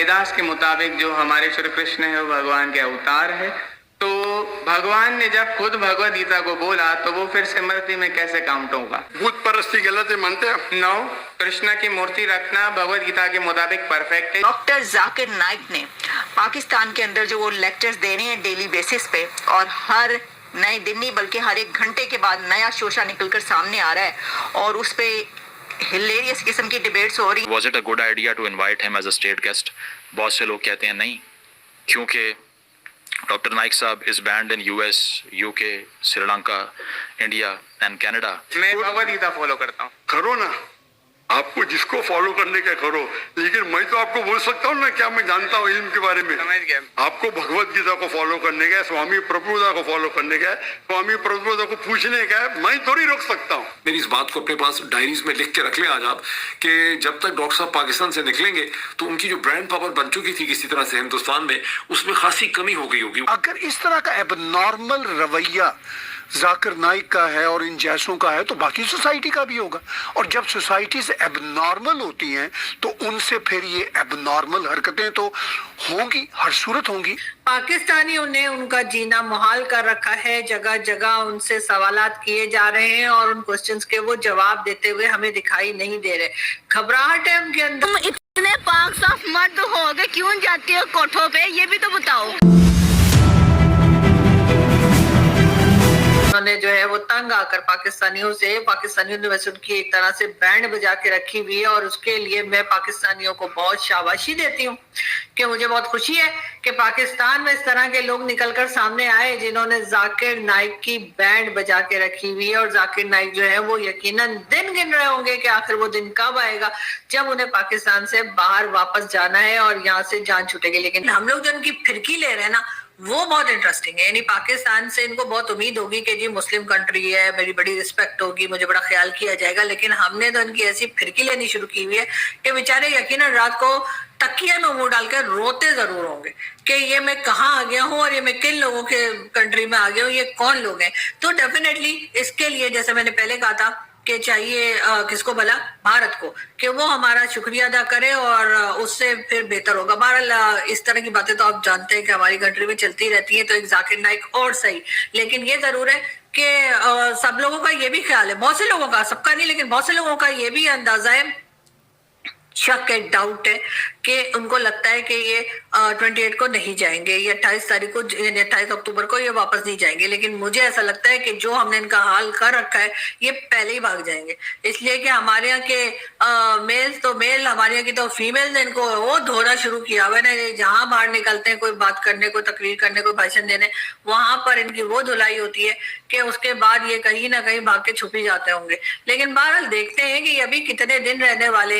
वेदास के मुताबिक जो हमारे श्री कृष्ण है वो भगवान के अवतार है, तो भगवान ने जब खुद भगवद गीता को बोला तो वो फिर स्मृति में कैसे काउंट होगा? भूत परस्ती गलत है मानते हैं? नो, कृष्ण की मूर्ति रखना भगवद गीता के मुताबिक परफेक्ट है। डॉक्टर जाकिर नाइक ने पाकिस्तान के अंदर जो वो लेक्चर्स दे रहे हैं डेली बेसिस पे, और हर नए दिन नहीं बल्कि हर एक घंटे के बाद नया शोशा निकलकर सामने आ रहा है और उस पे हिलेरियस किस्म की डिबेट्स हो रही। Was it a good idea to invite him as a state guest? बहुत से लोग कहते हैं नहीं, क्योंकि डॉक्टर नाइक साहब is band in US, UK, Sri Lanka, India and Canada. मैं भगवद गीता फॉलो करता हूँ। करो ना, आपको जिसको फॉलो करने का करो, लेकिन मैं तो आपको बोल सकता हूँ ना क्या मैं जानता हूँ इल्म के बारे में। समझ गया। आपको भगवद गीता को फॉलो करने का है, स्वामी प्रभुदा को फॉलो करने का है, स्वामी प्रभुदा को पूछने का है, मैं थोड़ी रोक सकता हूँ। मेरी इस बात को अपने पास डायरीज में लिख के रख लें आज आप, कि जब तक डॉक्टर साहब पाकिस्तान से निकलेंगे तो उनकी जो ब्रांड पावर बन चुकी थी किसी तरह से हिंदुस्तान में, उसमें खासी कमी हो गई होगी। अगर इस तरह का एबनॉर्मल रवैया जाकिर नाइक का है और इन जैसों का है तो बाकी सोसाइटी का भी होगा, और जब सोसाइटी से एबनॉर्मल होती हैं तो उनसे फिर ये एबनॉर्मल हरकतें तो होंगी, हर सूरत होंगी। पाकिस्तानियों ने उनका जीना मुहाल कर रखा है, जगह जगह उनसे सवालात किए जा रहे हैं और उन क्वेश्चंस के वो जवाब देते हुए हमें दिखाई नहीं दे रहे। घबराहट है उनके अंदर। तुम इतने पाक साफ मर्द हो गए, क्यों जाती हो कोठों पे, ये भी तो बताओ। उन्होंने जो है वो तंग आकर पाकिस्तानियों ने वैसे उनकी एक तरह से बैंड बजा के रखी हुई है, और उसके लिए मैं पाकिस्तानियों को बहुत शाबाशी देती हूँ कि मुझे बहुत खुशी है कि पाकिस्तान में इस तरह के लोग निकलकर सामने आए जिन्होंने जाकिर नाइक की बैंड बजा के रखी हुई है। और जाकिर नाइक जो है वो यकीनन दिन गिन रहे होंगे कि आखिर वो दिन कब आएगा जब उन्हें पाकिस्तान से बाहर वापस जाना है और यहाँ से जान छूटेगी। लेकिन हम लोग जो उनकी फिरकी ले रहे हैं ना, वो बहुत इंटरेस्टिंग है। यानी पाकिस्तान से इनको बहुत उम्मीद होगी कि जी मुस्लिम कंट्री है, मेरी बड़ी रिस्पेक्ट होगी, मुझे बड़ा ख्याल किया जाएगा, लेकिन हमने तो इनकी ऐसी फिरकी लेनी शुरू की हुई है कि बेचारे यकीनन रात को तकिया में मुंह डालकर रोते जरूर होंगे कि ये मैं कहाँ आ गया हूँ और ये मैं किन लोगों के कंट्री में आ गया हूँ, ये कौन लोग हैं। तो डेफिनेटली इसके लिए जैसे मैंने पहले कहा था कि चाहिए किसको भला, भारत को, कि वो हमारा शुक्रिया अदा करे और उससे फिर बेहतर होगा। बहरहाल इस तरह की बातें तो आप जानते हैं कि हमारी कंट्री में चलती रहती है, तो एक जाकिर नाइक और सही, लेकिन ये जरूर है कि सब लोगों का ये भी ख्याल है, बहुत से लोगों का, सबका नहीं लेकिन बहुत से लोगों का ये भी अंदाजा है, शक है, डाउट है कि उनको लगता है कि ये 28 को नहीं जाएंगे, ये 28 तारीख को, 28 अक्टूबर को ये वापस नहीं जाएंगे। लेकिन मुझे ऐसा लगता है कि जो हमने इनका हाल कर रखा है ये पहले ही भाग जाएंगे, इसलिए कि हमारे यहाँ के मेल्स तो मेल, हमारे यहाँ की तो फीमेल ने इनको वो धोना शुरू किया हुआ है। जहाँ बाहर निकलते हैं कोई बात करने, कोई तकरीर करने, कोई भाषण देने, वहां पर इनकी वो धुलाई होती है कि उसके बाद ये कहीं ना कहीं भाग के छुप ही जाते होंगे। लेकिन बहरहाल देखते हैं कि अभी कितने दिन रहने वाले हैं।